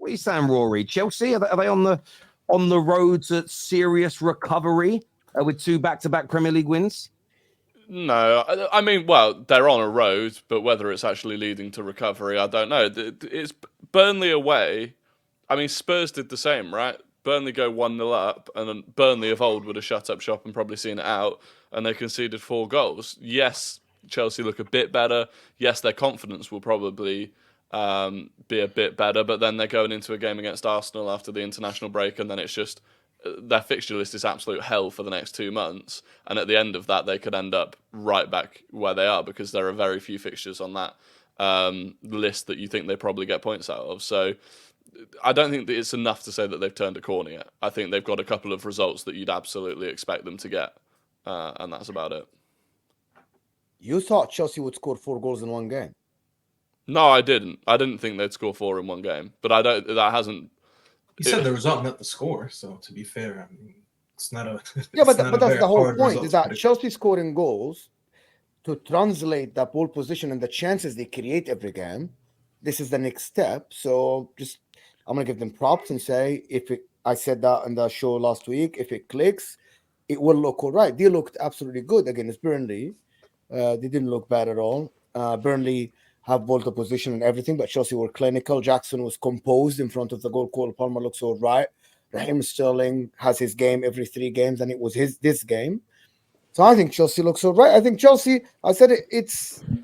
What are you saying, Rory? Chelsea, are they on the road to serious recovery with 2 back-to-back Premier League wins? No, I mean, well, they're on a road, but whether it's actually leading to recovery, I don't know. It's Burnley away. I mean, Spurs did the same, right? Burnley go 1-0 up, and then Burnley of old would have shut up shop and probably seen it out, and they conceded 4 goals. Yes, Chelsea look a bit better. Yes, their confidence will probably be a bit better, but then they're going into a game against Arsenal after the international break, and then it's just their fixture list is absolute hell for the next 2 months, and at the end of that, they could end up right back where they are because there are very few fixtures on that list that you think they probably get points out of. So I don't think that it's enough to say that they've turned a corner yet. I think they've got a couple of results that you'd absolutely expect them to get, and that's about it. You thought Chelsea would score 4 goals in one game? No, I didn't. I didn't think they'd score 4 in one game, but I don't. That hasn't. You said the result, not the score. So to be fair, I mean, it's not a. Yeah, but that's the whole point. Is that Chelsea scoring goals to translate that ball position and the chances they create every game. This is the next step. So just I'm gonna give them props and say I said that in the show last week. If it clicks, it will look all right. They looked absolutely good against Burnley. They didn't look bad at all. Burnley have ball to position and everything, but Chelsea were clinical. Jackson was composed in front of the goal. Cole Palmer looks all right. Raheem Sterling has his game every 3 games, and it was this game. So I think Chelsea looks all right. I think Chelsea, I said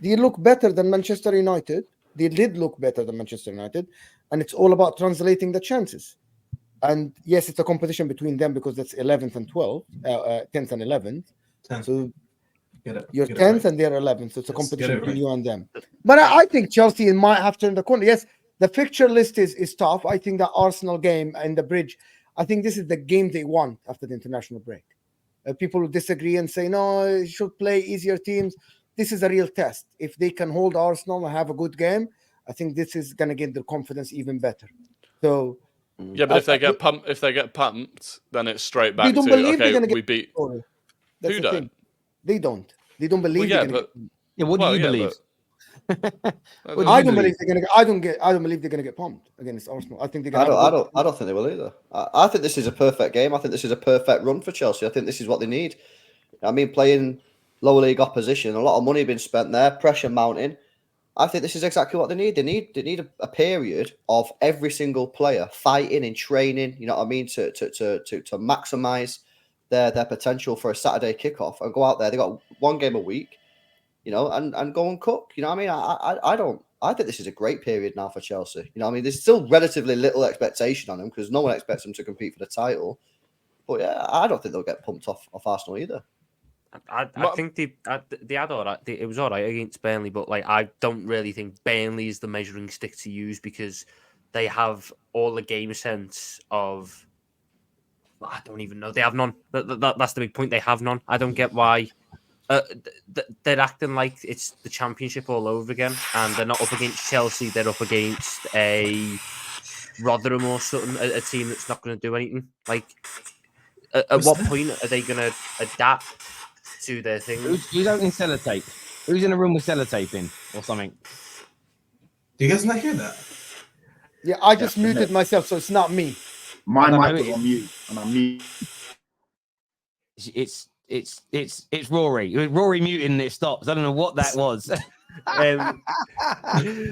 they look better than Manchester United. They did look better than Manchester United, and it's all about translating the chances. And yes, it's a competition between them because that's 11th and 12th, 10th and 11th. 10th. So you're 10th right. And they're 11th. So it's a competition between you and them. But I think Chelsea might have turned the corner. Yes, the fixture list is tough. I think the Arsenal game and the Bridge, I think this is the game they want after the international break. People will disagree and say, no, you should play easier teams. This is a real test. If they can hold Arsenal and have a good game, I think this is going to get their confidence even better. So yeah, but if they get pumped, then it's straight back to okay, we beat. Who don't? They don't. They don't believe. Well, yeah, but what do you believe? I don't believe they're gonna. I don't believe they're gonna get pumped against Arsenal. I think they're gonna. I don't think they will either. I think this is a perfect game. I think this is a perfect run for Chelsea. I think this is what they need. I mean, playing lower league opposition, a lot of money being spent there, pressure mounting. I think this is exactly what they need. They need a period of every single player fighting and training. You know what I mean? To maximize their potential for a Saturday kickoff and go out there. They got 1 game a week. You know, and go and cook. You know what I mean? I think this is a great period now for Chelsea. You know what I mean? There's still relatively little expectation on them because no one expects them to compete for the title. But yeah, I don't think they'll get pumped off Arsenal either. I think they had all right. It was all right against Burnley, but like I don't really think Burnley is the measuring stick to use because they have all the game sense of. I don't even know. They have none. That's the big point. They have none. I don't get why. They're acting like it's the Championship all over again, and they're not up against Chelsea. They're up against a Rotherham or something, a team that's not going to do anything. Like, at what point are they going to adapt to their thing? Who's opening sellotape? Who's in a room with sellotape in or something? Do you guys not hear that? Yeah, I just muted myself, so it's not me. My mic was on mute, and I'm mute. It's Rory. Rory muting it stops. I don't know what that was. He's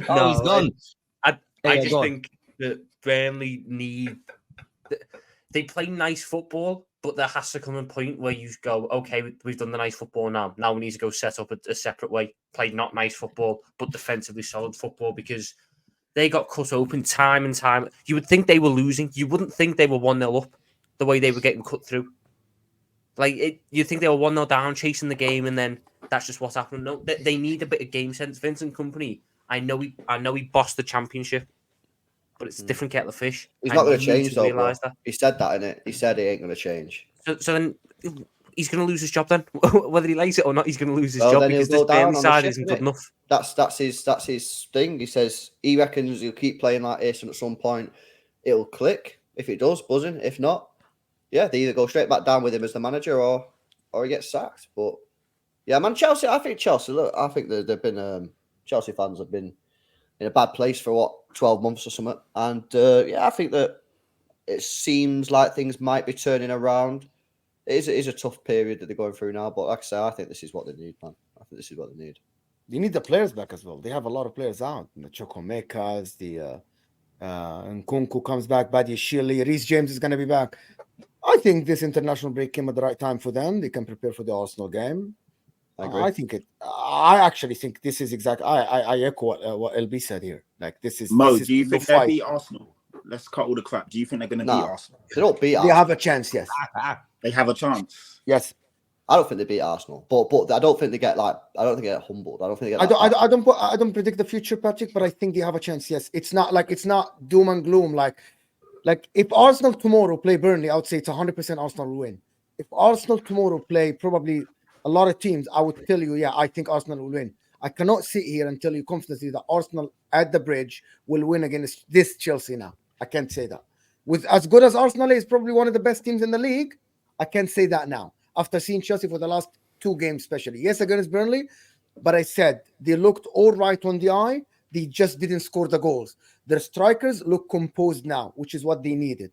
gone. I just think that Burnley need. They play nice football, but there has to come a point where you go, okay, we've done the nice football now. Now we need to go set up a separate way, play not nice football, but defensively solid football because they got cut open time and time. You would think they were losing. You wouldn't think they were 1-0 up the way they were getting cut through. Like, you think they were 1-0 down, chasing the game, and then that's just what's happening. No, they need a bit of game sense. Vincent Kompany, I know he bossed the Championship, but it's a different kettle of fish. He's not going to change, though. He said that, innit? He said he ain't going to change. So then he's going to lose his job then. Whether he likes it or not, he's going to lose his job because this Burnley side isn't good enough. That's his thing. He says he reckons he'll keep playing like this, and at some point it'll click. If it does, buzzing. If not, yeah, they either go straight back down with him as the manager or he gets sacked. But yeah, man, Chelsea. I think Chelsea. Look, I think they've been Chelsea fans have been in a bad place for 12 months or something. And I think that it seems like things might be turning around. It is a tough period that they're going through now, but like I say, I think this is what they need, man. I think this is what they need. You need the players back as well. They have a lot of players out. The Chocomekas, and Nkunku comes back, Buddy Shilly, Reece James is going to be back. I think this international break came at the right time for them. They can prepare for the Arsenal game. I agree. I actually think this is exactly. I echo what LB said here. Like this is. Mo, this is do you think they'll beat Arsenal? Let's cut all the crap. Do you think they're going to beat Arsenal? They don't beat They Arsenal. have a chance, yes. They have a chance. Yes. I don't think they beat Arsenal, but I don't think they get humbled. I don't think they get. I don't predict the future, Patrick, but I think they have a chance. Yes, it's not doom and gloom. Like if Arsenal tomorrow play Burnley, I would say it's 100% Arsenal will win. If Arsenal tomorrow play probably a lot of teams, I would tell you, I think Arsenal will win. I cannot sit here and tell you confidently that Arsenal at the bridge will win against this Chelsea now. I can't say that. With as good as Arsenal is probably one of the best teams in the league, I can't say that now. After seeing Chelsea for the last 2 games, especially. Yes, against Burnley, but I said they looked all right on the eye. They just didn't score the goals. Their strikers look composed now, which is what they needed.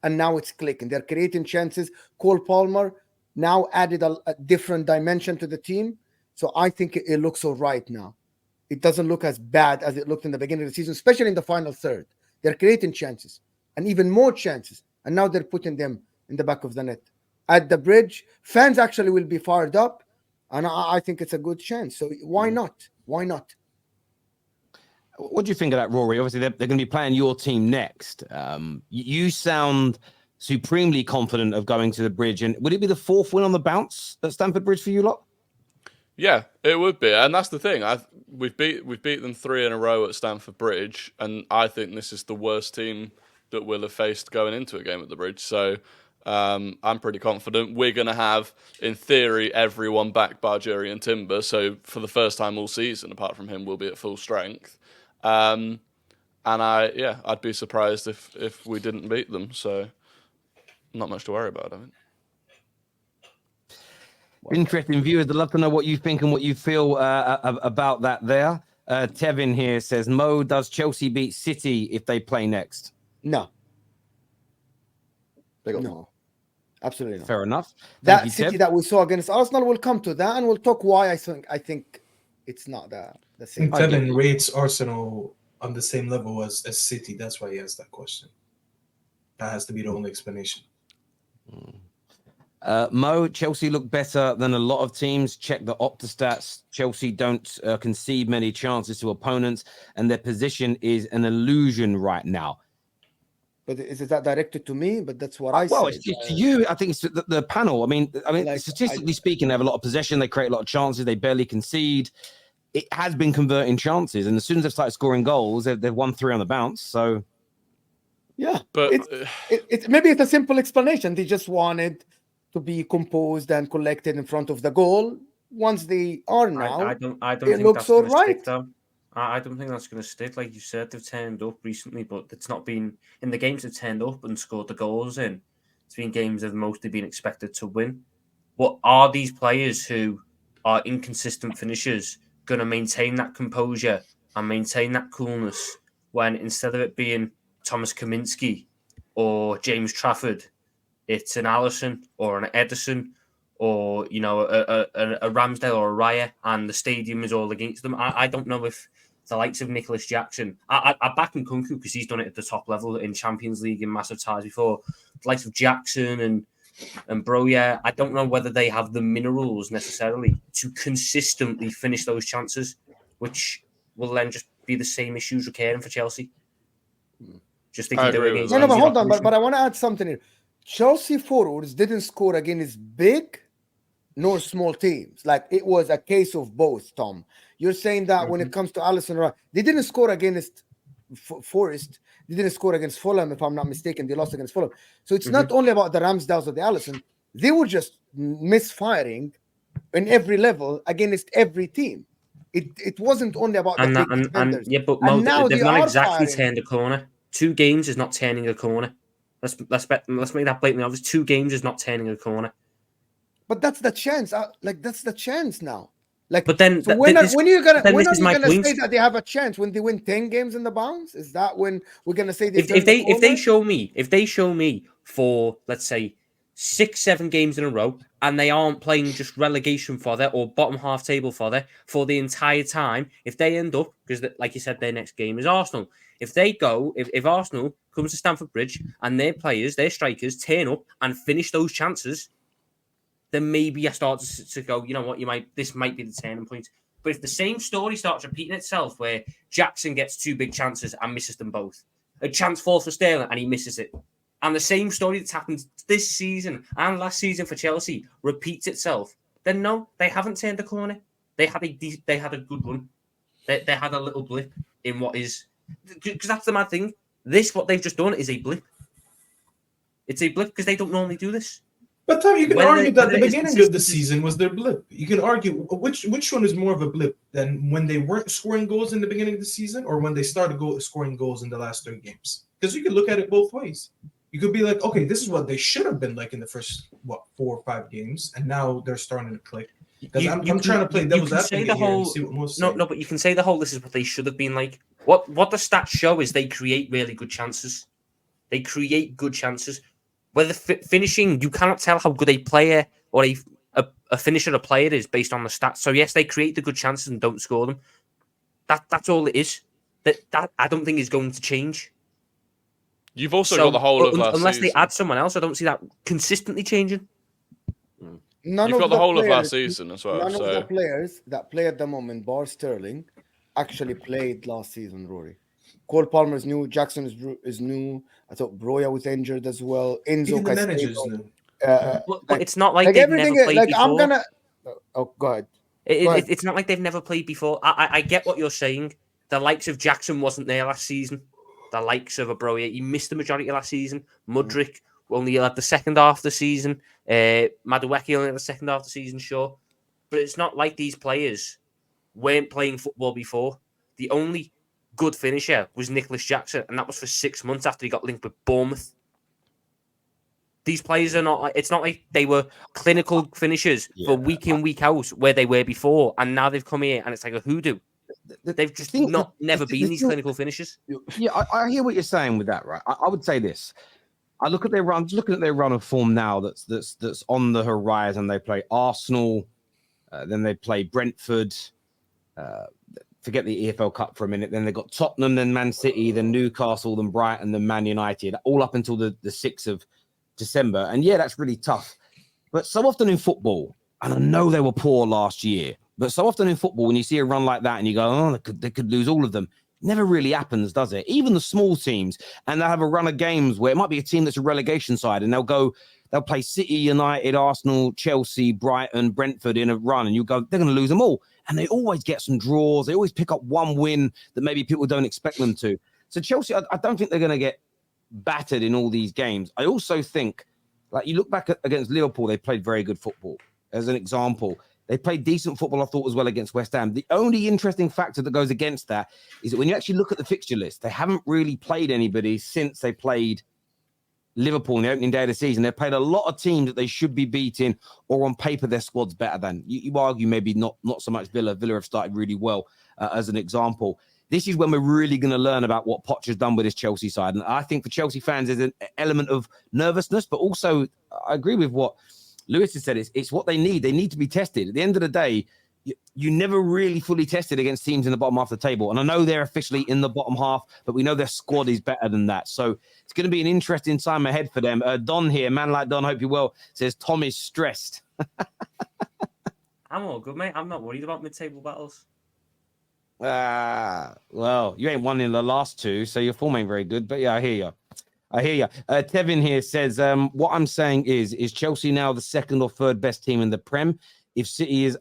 And now it's clicking. They're creating chances. Cole Palmer now added a different dimension to the team. So I think it looks all right now. It doesn't look as bad as it looked in the beginning of the season, especially in the final third. They're creating chances and even more chances. And now they're putting them in the back of the net. At the bridge, fans actually will be fired up. And I think it's a good chance. So why not? Why not? What do you think of that, Rory? Obviously, they're going to be playing your team next. You sound supremely confident of going to the bridge. And would it be the 4th win on the bounce at Stamford Bridge for you lot? Yeah, it would be, and that's the thing. We've beat them 3 in a row at Stamford Bridge, and I think this is the worst team that we'll have faced going into a game at the Bridge. So I'm pretty confident we're going to have, in theory, everyone back bar Jury and Timber. So for the first time all season, apart from him, we'll be at full strength. And I'd be surprised if we didn't beat them. So not much to worry about, I think. Interesting viewers. I'd love to know what you think and what you feel about that there. Tevin here says, Mo, does Chelsea beat City if they play next? No. No. Absolutely not. Fair enough. That City that we saw against Arsenal, will come to that, and we'll talk why I think it's not the same. I think Tevin rates Arsenal on the same level as City. That's why he asked that question. That has to be the only explanation. Mo, Chelsea look better than a lot of teams. Check the Opta stats. Chelsea don't concede many chances to opponents, and their position is an illusion right now. But is that directed to me? But that's what I said. Well, it's to you. I think it's the panel. I mean, like, statistically speaking, they have a lot of possession. They create a lot of chances. They barely concede. It has been converting chances, and as soon as they've started scoring goals, they've won 3 on the bounce. So, yeah, but it's maybe it's a simple explanation. They just wanted to be composed and collected in front of the goal. Once they are now, I don't it think looks that's all going to right. stick, though. I don't think that's going to stick. Like you said, they've turned up recently, but it's not been in the games they've turned up and scored the goals in. It's been games they've mostly been expected to win. What are these players who are inconsistent finishers going to maintain that composure and maintain that coolness when instead of it being Thomas Kaminski or James Trafford, it's an Alisson or an Edison or a Ramsdale or a Raya, and the stadium is all against them? I don't know if the likes of Nicholas Jackson, I back Nkunku because he's done it at the top level in Champions League in massive ties before. The likes of Jackson and Broya, I don't know whether they have the minerals necessarily to consistently finish those chances, which will then just be the same issues recurring for Chelsea. Just they can do it against. No, but hold on, but I want to add something here. Chelsea forwards didn't score against big nor small teams. Like, it was a case of both, Tom. You're saying that when it comes to Alisson, they didn't score against Forest. They didn't score against Fulham, if I'm not mistaken. They lost against Fulham. So it's not only about the Ramsdales or the Alisson. They were just misfiring in every level against every team. It wasn't only about the big defenders. But Mo, they've not exactly turned a corner. 2 games is not turning a corner. Let's make that blatantly obvious. 2 games is not turning a corner. But that's the chance. That's the chance now. Like, But then, so when are you gonna point. say that they have a chance when they win 10 games in the bounce? Is that when we're gonna say If they show me for, let's say, 6-7 games in a row, and they aren't playing just relegation fodder or bottom half table fodder for the entire time, if they end up, because like you said, their next game is Arsenal. If Arsenal comes to Stamford Bridge and their players, their strikers turn up and finish those chances, then maybe I start to go, you know what, this might be the turning point. But if the same story starts repeating itself, where Jackson gets 2 big chances and misses them both, a chance falls for Sterling and he misses it, and the same story that's happened this season and last season for Chelsea repeats itself, then no, they haven't turned the corner. They had a good run. They had a little blip in what is, because that's the mad thing. What they've just done is a blip. It's a blip because they don't normally do this. But Tom, you can argue that the beginning of the season was their blip. You can argue which one is more of a blip than when they weren't scoring goals in the beginning of the season, or when they started scoring goals in the last 3 games. Because you could look at it both ways. You could be like, okay, this is what they should have been like in the first 4 or 5 games, and now they're starting to click. Because I'm trying to play devil's advocate here and see what most say. No, but you can say the whole this is what they should have been like. What the stats show is they create really good chances. They create good chances. Whether finishing, you cannot tell how good a player or a finisher a player is based on the stats. So yes, they create the good chances and don't score them. That's all it is. That I don't think is going to change. You've also got the whole of last unless season. they add someone else, I don't see that consistently changing. You've got the whole of last season as well. None of the players that play at the moment, bar Sterling, actually played last season, Rory. Cole Palmer is new. Jackson is new. I thought Broya was injured as well. Enzo Castillo. But it's not like they've never played before. I'm gonna. Oh, go ahead. It's not like they've never played before. I get what you're saying. The likes of Jackson wasn't there last season. The likes of Broya, he missed the majority of last season. Mudryk only had the second half of the season. Madueke only had the second half of the season, sure. But it's not like these players weren't playing football before. The only good finisher was Nicholas Jackson, and that was for 6 months after he got linked with Bournemouth. These players are not. It's not like they were clinical finishers for week in, week out where they were before, and now they've come here and it's like a hoodoo. They've just never been these clinical finishers. Yeah, I hear what you're saying with that, right? I would say this. I look at their run. Just looking at their run of form now, that's on the horizon. They play Arsenal, then they play Brentford. Forget the EFL Cup for a minute. Then they got Tottenham, then Man City, then Newcastle, then Brighton, then Man United. All up until the 6th of December. And yeah, that's really tough. But so often in football, and I know they were poor last year, but so often in football, when you see a run like that and you go, oh, they could lose all of them. Never really happens, does it? Even the small teams, and they'll have a run of games where it might be a team that's a relegation side, and they'll play City, United, Arsenal, Chelsea, Brighton, Brentford in a run, and you go, they're going to lose them all. And they always get some draws. They always pick up one win that maybe people don't expect them to. So Chelsea, I don't think they're going to get battered in all these games. I also think, like, you look back against Liverpool, they played very good football. As an example, they played decent football, I thought, as well against West Ham. The only interesting factor that goes against that is that when you actually look at the fixture list, they haven't really played anybody since they played Liverpool in the opening day of the season. They've played a lot of teams that they should be beating, or on paper their squad's better than. You argue maybe not so much Villa. Villa have started really well as an example. This is when we're really going to learn about what Poch has done with his Chelsea side. And I think for Chelsea fans, there's an element of nervousness, but also I agree with what Lewis has said. It's what they need. They need to be tested. At the end of the day, you never really fully tested against teams in the bottom half of the table. And I know they're officially in the bottom half, but we know their squad is better than that. So it's going to be an interesting time ahead for them. Don here, man like Don, hope you're well, says Tom is stressed. I'm all good, mate. I'm not worried about mid-table battles. Well, you ain't won in the last 2, so your form ain't very good. But yeah, I hear you. Tevin here says, what I'm saying is Chelsea now the 2nd or 3rd best team in the Prem? If City is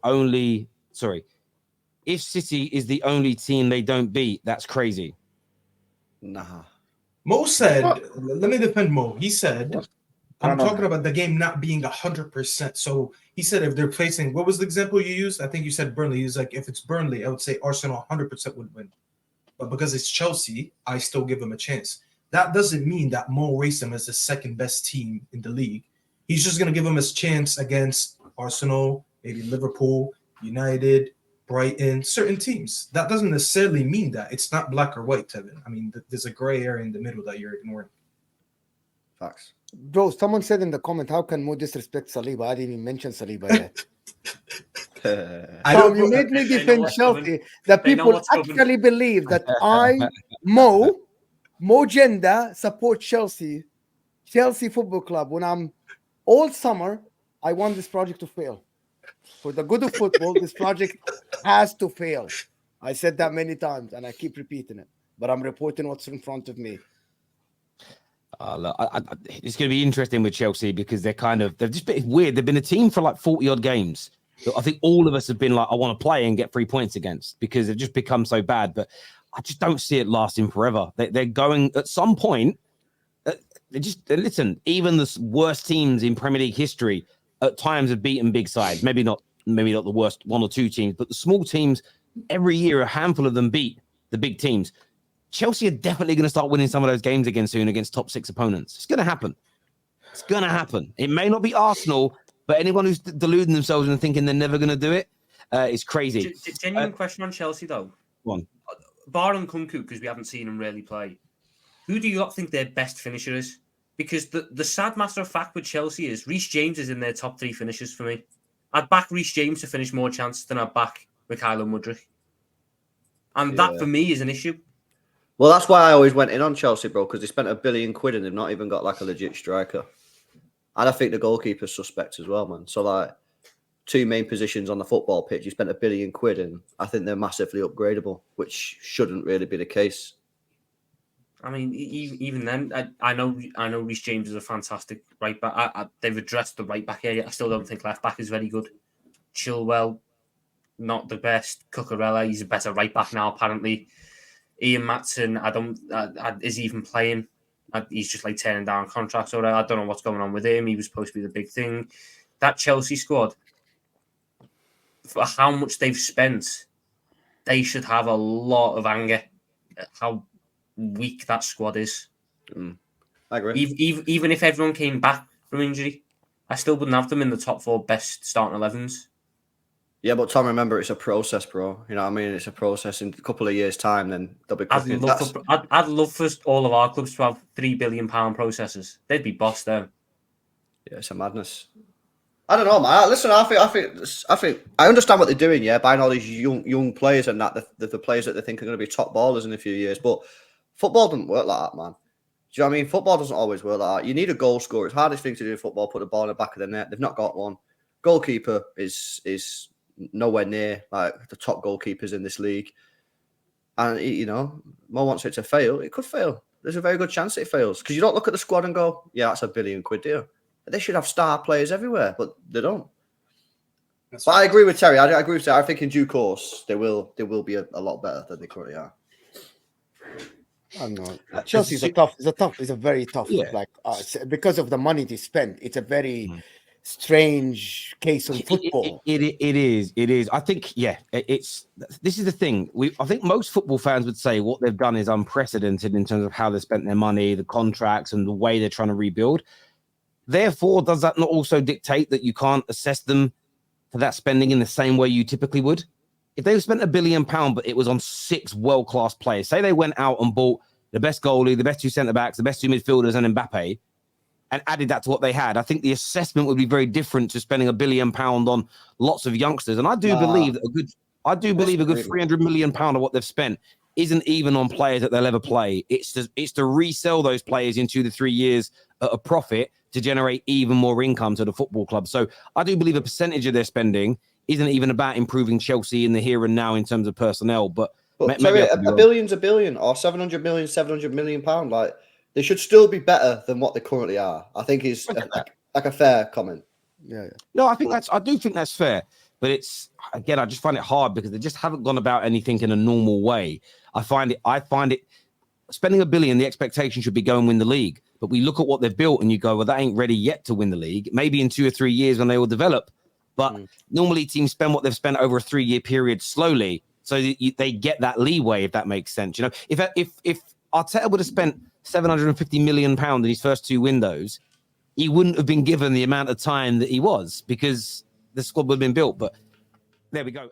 the only team they don't beat, that's crazy. Nah. Mo said, let me defend Mo. He said, I'm talking about the game not being 100%. So he said if they're placing, what was the example you used? I think you said Burnley. He was like, if it's Burnley, I would say Arsenal 100% would win. But because it's Chelsea, I still give them a chance. That doesn't mean that Mo rates them as the 2nd best team in the league. He's just going to give them a chance against Arsenal, maybe Liverpool, United, Brighton, certain teams. That doesn't necessarily mean that it's not black or white, Tevin. I mean, there's a gray area in the middle that you're ignoring. Facts. Bro, someone said in the comment, how can Mo disrespect Saliba? I didn't even mention Saliba yet. You made me defend Chelsea. The people actually believe that Mo Genda, support Chelsea Football Club. When I'm all summer, I want this project to fail. For the good of football, this project has to fail. I said that many times, and I keep repeating it. But I'm reporting what's in front of me. Look, it's going to be interesting with Chelsea because they've just been weird. They've been a team for like 40 odd games. I think all of us have been like, I want to play and get 3 points against because they've just become so bad. But I just don't see it lasting forever. They're going at some point. Listen, even the worst teams in Premier League history at times have beaten big sides. Maybe not the worst one or two teams, but the small teams every year, a handful of them beat the big teams. Chelsea are definitely going to start winning some of those games again soon against top 6 opponents. It's going to happen. It's going to happen. It may not be Arsenal, but anyone who's deluding themselves and thinking they're never going to do it is crazy. Genuine question on Chelsea, though. Go on. Bar and Kunku, because we haven't seen him really play. Who do you lot think their best finisher is? Because the sad matter of fact with Chelsea is Reece James is in their top 3 finishers for me. I'd back Reece James to finish more chances than I'd back Mikhailo Mudryk. And that, for me, is an issue. Well, that's why I always went in on Chelsea, bro, because they spent £1 billion and they've not even got like a legit striker. And I think the goalkeeper's suspect as well, man. So, like, 2 main positions on the football pitch, you spent £1 billion and I think they're massively upgradable, which shouldn't really be the case. I mean, even then, I know Reece James is a fantastic right back. They've addressed the right back area. I still don't think left back is very good. Chilwell, not the best. Cucurella, he's a better right back now, apparently. Ian Matson, is he even playing? He's just like turning down contracts. Or I don't know what's going on with him. He was supposed to be the big thing. That Chelsea squad, for how much they've spent, they should have a lot of anger at how weak that squad is. I agree. Even if everyone came back from injury, I still wouldn't have them in the top 4 best starting 11s. Yeah, but Tom, remember, it's a process, bro. You know what I mean? It's a process. In a couple of years' time, then they'll be cooking. I'd love for all of our clubs to have £3 billion processes. They'd be boss then. Yeah, it's a madness. I don't know, man. Listen, I think I understand what they're doing. Yeah, buying all these young players and that the players that they think are going to be top ballers in a few years. But football doesn't work like that, man. Do you know what I mean? Football doesn't always work like that. You need a goal scorer. It's the hardest thing to do in football. Put the ball in the back of the net. They've not got one. Goalkeeper is nowhere near like the top goalkeepers in this league. And, you know, Mo wants it to fail. It could fail. There's a very good chance it fails. Because you don't look at the squad and go, yeah, that's £1 billion deal. They should have star players everywhere, but they don't. But I agree with Terry. I agree with Terry. I think in due course, they will be a lot better than they currently are. I don't know. Chelsea is a very tough. Like because of the money they spend, it's a very strange case of football. It is. I think, this is the thing. I think most football fans would say what they've done is unprecedented in terms of how they spent their money, the contracts, and the way they're trying to rebuild. Therefore, does that not also dictate that you can't assess them for that spending in the same way you typically would? If they spent £1 billion, but it was on 6 world-class players, say they went out and bought the best goalie, the best 2 centre-backs, the best 2 midfielders, and Mbappe, and added that to what they had, I think the assessment would be very different to spending £1 billion on lots of youngsters. And I do believe that a good £300 million of what they've spent isn't even on players that they'll ever play. It's to resell those players in 2 to 3 years at a profit to generate even more income to the football club. So I do believe a percentage of their spending isn't even about improving Chelsea in the here and now in terms of personnel. But maybe a billion's a billion, or 700 million, £700 million. Like, they should still be better than what they currently are. I think is like a fair comment. Yeah. No, I do think that's fair. But it's, again, I just find it hard because they just haven't gone about anything in a normal way. I find it spending $1 billion, the expectation should be go and win the league. But we look at what they've built and you go, well, that ain't ready yet to win the league. Maybe in 2 or 3 years when they will develop. But normally teams spend what they've spent over a 3-year period slowly, so that they get that leeway, if that makes sense. You know, if Arteta would have spent £750 million in his first 2 windows, he wouldn't have been given the amount of time that he was because the squad would have been built. But There we go.